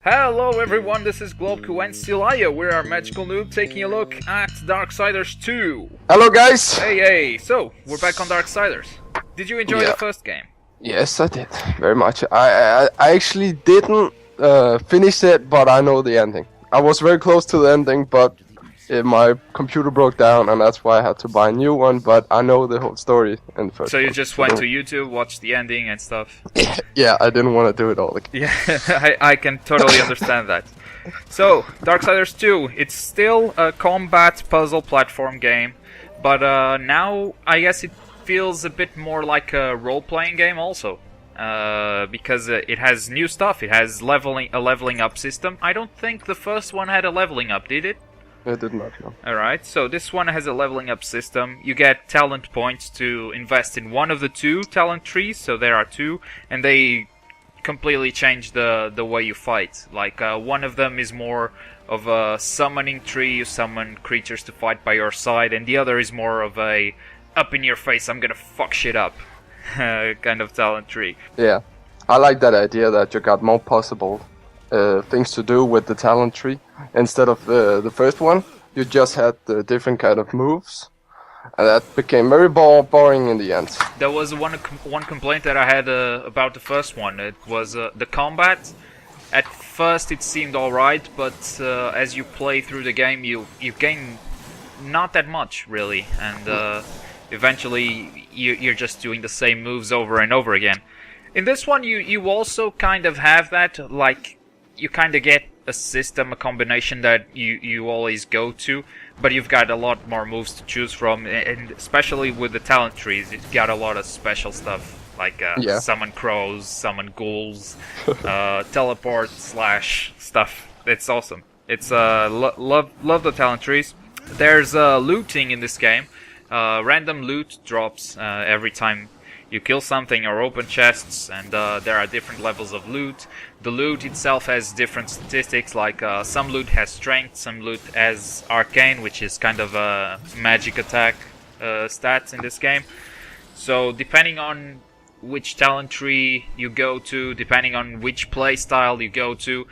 Hello everyone, this is Globku and Sylaia. We're our magical noob taking a look at Darksiders II. Hello guys! Hey, so we're back on Darksiders. Did you enjoy the first game? Yes, I did. Very much. I actually didn't finish it, but I know the ending. I was very close to the ending, but my computer broke down, and that's why I had to buy a new one, but I know the whole story in the first So you one. just went to YouTube, watched the ending and stuff? Yeah, I didn't want to do it all again. Yeah, I can totally understand that. So, Darksiders 2, it's still a combat puzzle platform game, but now I guess it feels a bit more like a role-playing game also. Because it has new stuff, it has a leveling up system. I don't think the first one had a leveling up, did it? I did not know. Alright, so this one has a leveling up system. You get talent points to invest in one of the two talent trees, so there are two, and they completely change the way you fight. Like, one of them is more of a summoning tree, you summon creatures to fight by your side, and the other is more of a up-in-your-face, I'm gonna fuck shit up kind of talent tree. Yeah, I like that idea that you got more possible things to do with the talent tree. Instead of the first one, you just had the different kind of moves, and that became very boring in the end. There was one complaint that I had about the first one. It was the combat. At first it seemed alright, but as you play through the game, you gain not that much, really, and eventually you're just doing the same moves over and over again. In this one, you also kind of have that, like, you kind of get a system, a combination that you always go to, but you've got a lot more moves to choose from, and especially with the talent trees, you've got a lot of special stuff, like summon crows, summon ghouls, teleport / stuff. It's awesome. It's love the talent trees. There's looting in this game. Random loot drops every time you kill something or open chests, and there are different levels of loot. The loot itself has different statistics, like some loot has strength, some loot has arcane, which is kind of a magic attack stats in this game. So depending on which talent tree you go to, depending on which play style you go to,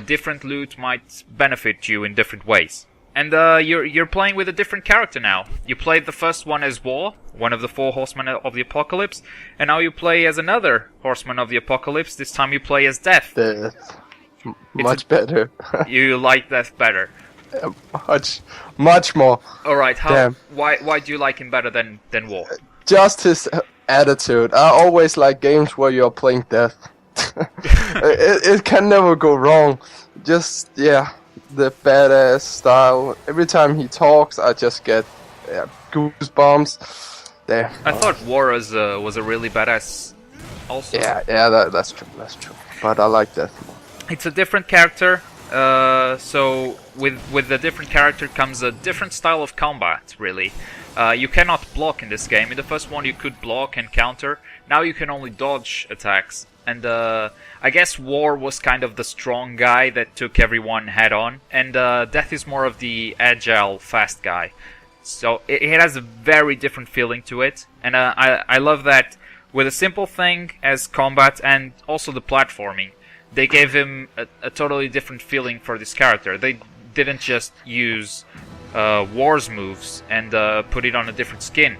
different loot might benefit you in different ways. And you're playing with a different character now. You played the first one as War, one of the 4 Horsemen of the Apocalypse, and now you play as another Horseman of the Apocalypse. This time you play as Death. Death. Much better. You like Death better? Much more. Alright, why do you like him better than War? Just his attitude. I always like games where you're playing Death. it can never go wrong. Just, yeah. The badass style. Every time he talks, I just get goosebumps. There. I thought War was a really badass. Also. Yeah, that's true. But I like that more. It's a different character. So with the different character comes a different style of combat. Really, you cannot block in this game. In the first one, you could block and counter. Now you can only dodge attacks. And I guess War was kind of the strong guy that took everyone head on, and Death is more of the agile, fast guy. So it has a very different feeling to it, and I love that with a simple thing as combat and also the platforming, they gave him a totally different feeling for this character. They didn't just use War's moves and put it on a different skin.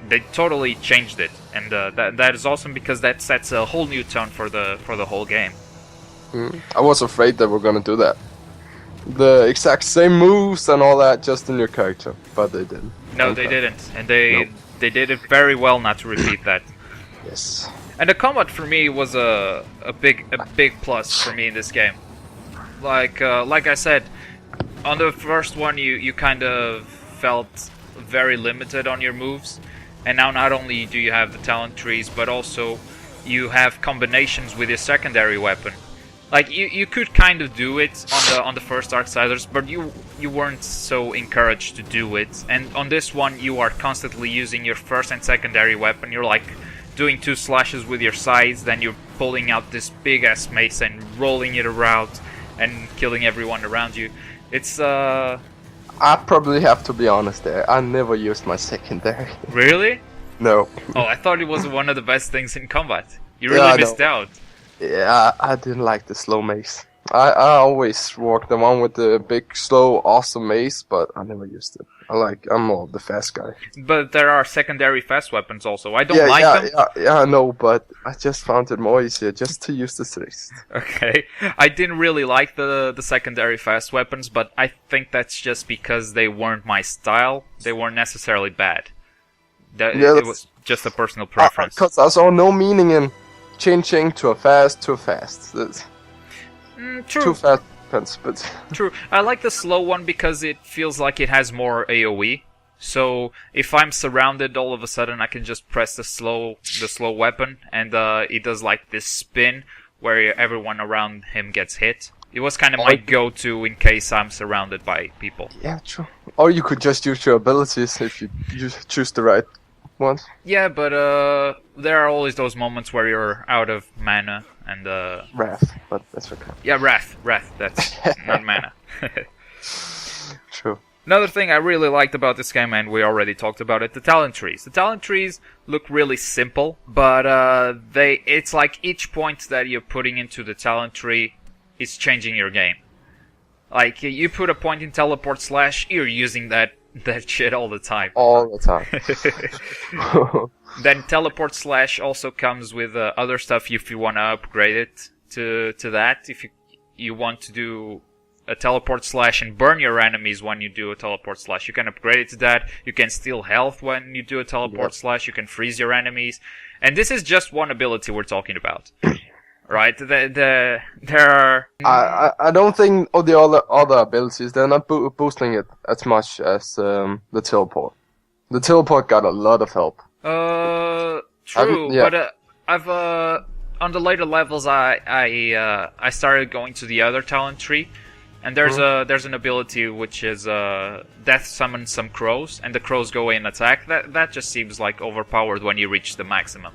They totally changed it, and that is awesome because that sets a whole new tone for the whole game. I was afraid they were gonna do that. The exact same moves and all that, just in your character, but they didn't. No, they didn't, and they did it very well not to repeat that. Yes. And the combat for me was a big plus for me in this game. Like I said, on the first one you kind of felt very limited on your moves. And now not only do you have the talent trees, but also you have combinations with your secondary weapon. Like you could kind of do it on the first Darksiders, but you weren't so encouraged to do it. And on this one, you are constantly using your first and secondary weapon. You're like doing 2 slashes with your sides, then you're pulling out this big ass mace and rolling it around and killing everyone around you. It's I probably have to be honest there. I never used my secondary. Really? No. Oh, I thought it was one of the best things in combat. You really missed out. Yeah, I didn't like the slow mace. I always walk the one with the big, slow, awesome mace, but I never used it. I'm more of the fast guy. But there are secondary fast weapons also. I don't like them. Yeah, I know, but I just found it more easier just to use the sixth. Okay. I didn't really like the secondary fast weapons, but I think that's just because they weren't my style. They weren't necessarily bad. It was just a personal preference. Because I saw no meaning in changing to a fast. True. Too fast weapons, but... True. I like the slow one because it feels like it has more AoE. So if I'm surrounded, all of a sudden I can just press the slow weapon, and it does like this spin where everyone around him gets hit. It was kind of my go-to in case I'm surrounded by people. Yeah, true. Or you could just use your abilities if you choose the right ones. Yeah, but there are always those moments where you're out of mana and Wrath, but that's okay. Yeah, Wrath, that's not mana. True. Another thing I really liked about this game, and we already talked about it, the talent trees. The talent trees look really simple, but it's like each point that you're putting into the talent tree is changing your game. Like, you put a point in teleport slash, you're using that shit all the time. All the time. Then teleport slash also comes with other stuff if you want to upgrade it to that. If you want to do a teleport slash and burn your enemies when you do a teleport slash, you can upgrade it to that. You can steal health when you do a teleport slash. You can freeze your enemies. And this is just one ability we're talking about. Right? There are... I don't think all the other abilities, they're not boosting it as much as the teleport. The teleport got a lot of help. True, but I've on the later levels I started going to the other talent tree, and there's an ability which is death summon some crows, and the crows go in attack. That just seems like overpowered when you reach the maximum,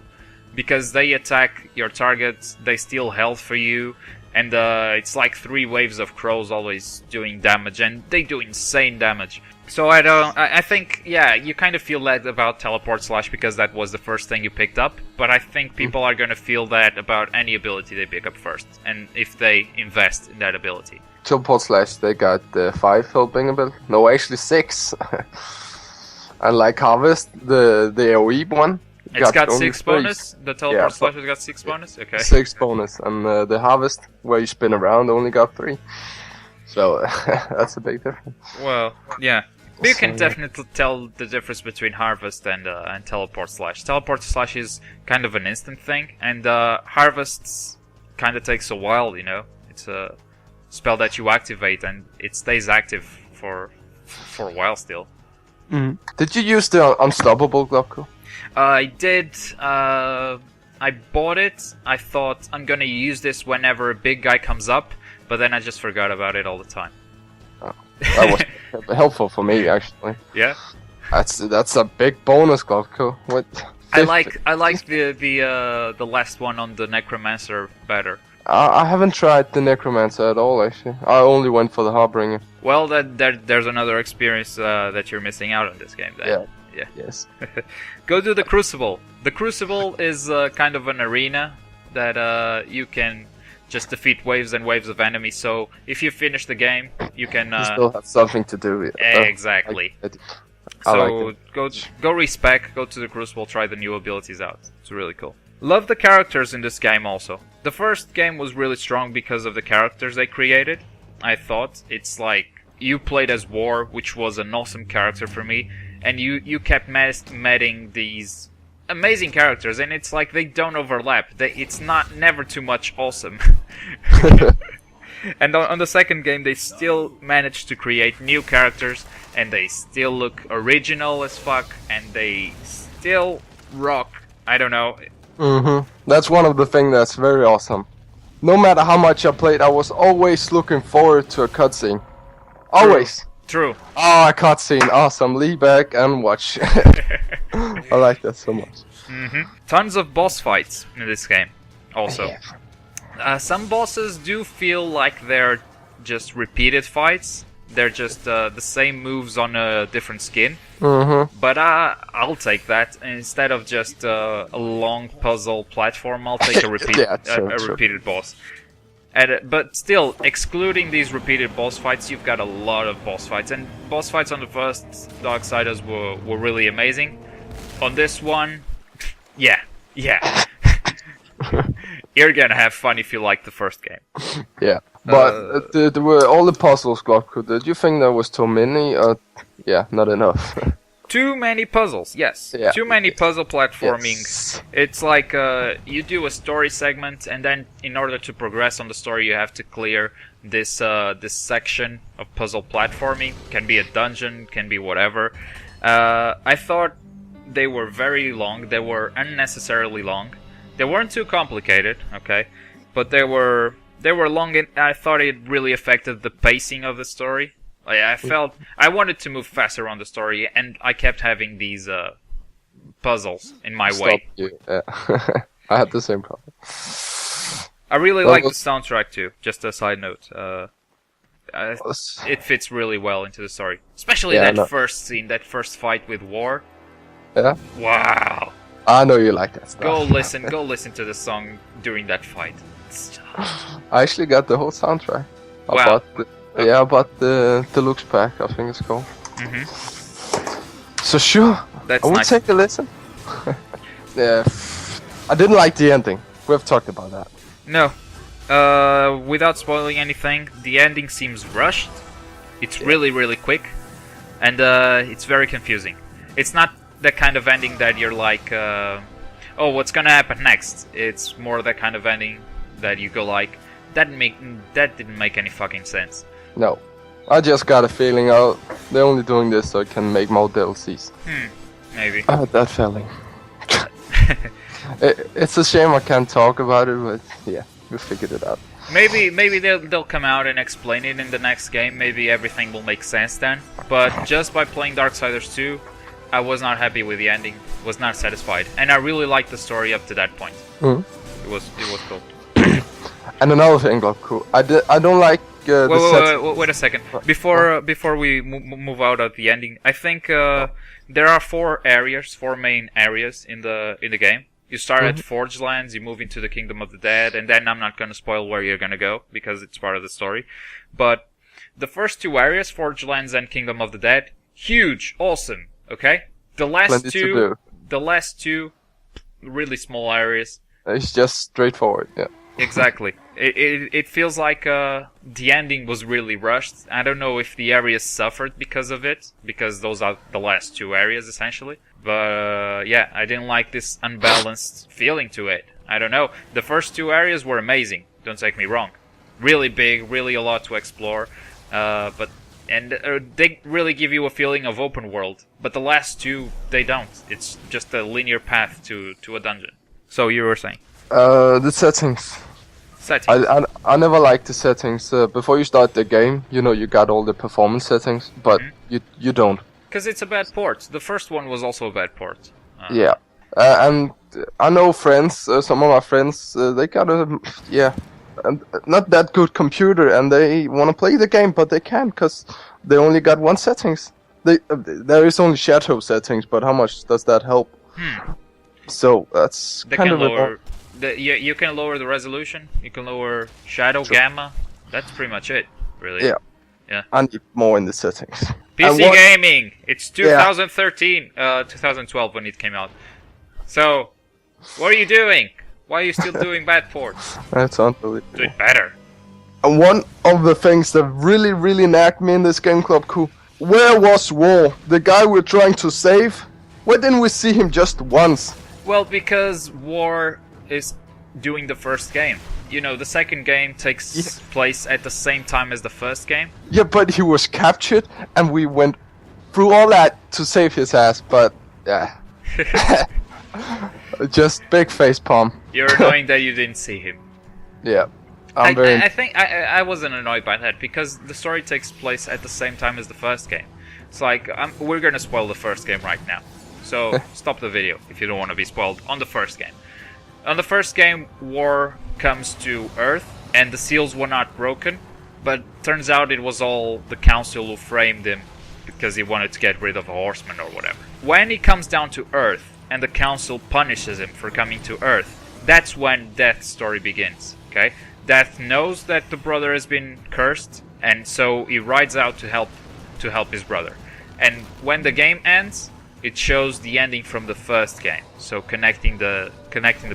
because they attack your target, they steal health for you, and it's like 3 waves of crows always doing damage, and they do insane damage. So I think, yeah, you kind of feel that about teleport slash because that was the first thing you picked up, but I think people are gonna feel that about any ability they pick up first, and if they invest in that ability. Teleport slash, they got 5 helping ability. No, actually 6. And like Harvest, the AoE one. It's got 6 bonus? The teleport slash has got 6 bonus? Okay. 6 bonus, and the Harvest, where you spin around, only got 3. So, that's a big difference. Well, yeah. You can definitely tell the difference between Harvest and Teleport Slash. Teleport Slash is kind of an instant thing, and Harvest kind of takes a while, you know? It's a spell that you activate, and it stays active for a while still. Mm. Did you use the Unstoppable Globku? I did. I bought it. I thought I'm gonna use this whenever a big guy comes up, but then I just forgot about it all the time. Oh, that was helpful for me, actually. Yeah. That's a big bonus, Globku. What? I like the last one on the Necromancer better. I haven't tried the Necromancer at all, actually. I only went for the Harbinger. Well, there's another experience that you're missing out on this game, then. Yeah. Yes. Go do the Crucible. The Crucible is kind of an arena that you can just defeat waves and waves of enemies. So if you finish the game, you can... you still have something to do. Exactly. So go respec, go to the Crucible, try the new abilities out. It's really cool. Love the characters in this game also. The first game was really strong because of the characters they created. I thought it's like you played as War, which was an awesome character for me, and you kept meeting these amazing characters, and it's like they don't overlap. It's never too much awesome. And on the second game, they still managed to create new characters, and they still look original as fuck, and they still rock. I don't know. That's one of the things that's very awesome. No matter how much I played, I was always looking forward to a cutscene. Always. True. Oh, a cutscene. Awesome. Lean back and watch. I like that so much. Tons of boss fights in this game, also. Some bosses do feel like they're just repeated fights. They're just the same moves on a different skin. But I'll take that. Instead of just a long puzzle platform, I'll take a repeated boss. But still, excluding these repeated boss fights, you've got a lot of boss fights. And boss fights on the first Darksiders were really amazing. On this one, yeah. You're gonna have fun if you like the first game. Yeah. But there were all the puzzles, Globku. Did you think there was too many? Yeah, not enough. Too many puzzles, yes. Yeah. Too many puzzle platforming. Yes. It's like you do a story segment, and then in order to progress on the story, you have to clear this this section of puzzle platforming. Can be a dungeon, can be whatever. I thought they were very long. They were unnecessarily long. They weren't too complicated, okay, but they were long, and I thought it really affected the pacing of the story. I felt I wanted to move faster on the story, and I kept having these puzzles in my way. You. Yeah. I had the same problem. I really like the soundtrack too. Just a side note, it fits really well into the story, especially first scene, that first fight with War. Yeah. Wow. I know you like that stuff. Go listen to the song during that fight. I actually got the whole soundtrack. Wow. I bought the deluxe pack, I think it's called. So sure, That's I will nice. take a listen. Yeah, I didn't like the ending. We've talked about that. No. Without spoiling anything, the ending seems rushed. It's really quick, and it's very confusing. It's not the kind of ending that you're like, oh, what's gonna happen next? It's more the kind of ending that you go like, that didn't make any fucking sense. No, I just got a feeling they're only doing this so I can make more DLCs. Maybe. I had that feeling. It's a shame I can't talk about it, but yeah, we figured it out. Maybe they'll come out and explain it in the next game. Maybe everything will make sense then. But just by playing Darksiders 2, I was not happy with the ending. Was not satisfied, and I really liked the story up to that point. It was cool. And another thing, Globku, I don't like wait a second. Before we move out of the ending, I think there are four main areas in the game. You start at Forge Lands, you move into the Kingdom of the Dead, and then I'm not gonna spoil where you're gonna go because it's part of the story. But the first two areas, Forge Lands and Kingdom of the Dead, huge, awesome. Okay, the last two, really small areas. It's just straightforward, yeah. Exactly. It feels like the ending was really rushed. I don't know if the areas suffered because of it, because those are the last two areas essentially. But yeah, I didn't like this unbalanced feeling to it. I don't know. The first two areas were amazing. Don't take me wrong. Really big, really a lot to explore. But they really give you a feeling of open world. But the last two, they don't. It's just a linear path to a dungeon. So you were saying? The settings. I never liked the settings. Before you start the game, you got all the performance settings, but you don't. Because it's a bad port. The first one was also a bad port. Yeah. And I know friends, some of my friends, they got not that good computer, and they want to play the game, but they can't because they only got one settings. There is only shadow settings, but how much does that help? So that's kind of lower. You can lower the resolution. You can lower shadow, gamma. That's pretty much it, really. Yeah. I need more in the settings. PC gaming. It's 2013, 2012 when it came out. So, what are you doing? Why are you still doing bad ports? That's unbelievable. Do it better. And one of the things that really nagged me in this game, Globku, where was War? The guy we're trying to save? Why didn't we see him just once? Well, because War is doing the first game. The second game takes place at the same time as the first game. Yeah, but he was captured, and we went through all that to save his ass, but yeah. Just big face palm. You're annoying that you didn't see him. Yeah. I think I wasn't annoyed by that, because the story takes place at the same time as the first game. It's like, we're gonna spoil the first game right now. So, stop the video if you don't want to be spoiled on the first game. On the first game, War comes to Earth, and the seals were not broken, but turns out it was all the Council who framed him because he wanted to get rid of a horseman or whatever. When he comes down to Earth, and the Council punishes him for coming to Earth, that's when Death's story begins, okay? Death knows that the brother has been cursed, and so he rides out to help his brother. And when the game ends, it shows the ending from the first game, so connecting the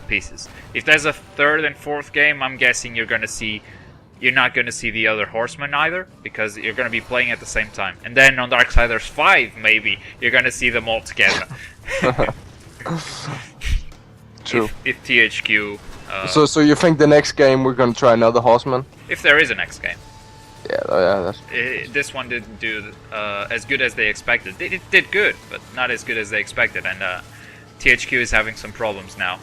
pieces. If there's a third and fourth game, I'm guessing you're not gonna see the other horsemen either, because you're gonna be playing at the same time. And then on Darksiders 5, maybe you're gonna see them all together. True. If THQ. So you think the next game we're gonna try another horseman? If there is a next game. Yeah. That's... This one didn't do as good as they expected. It did good, but not as good as they expected. And THQ is having some problems now.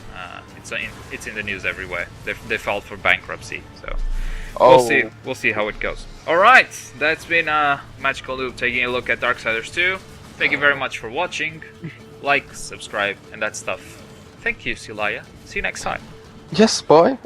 It's in the news everywhere. They filed for bankruptcy. So we'll see how it goes. All right, that's been Magical Loop taking a look at Darksiders 2. Thank you very much for watching. Like, subscribe, and that stuff. Thank you, Sylaia. See you next time. Yes, boy.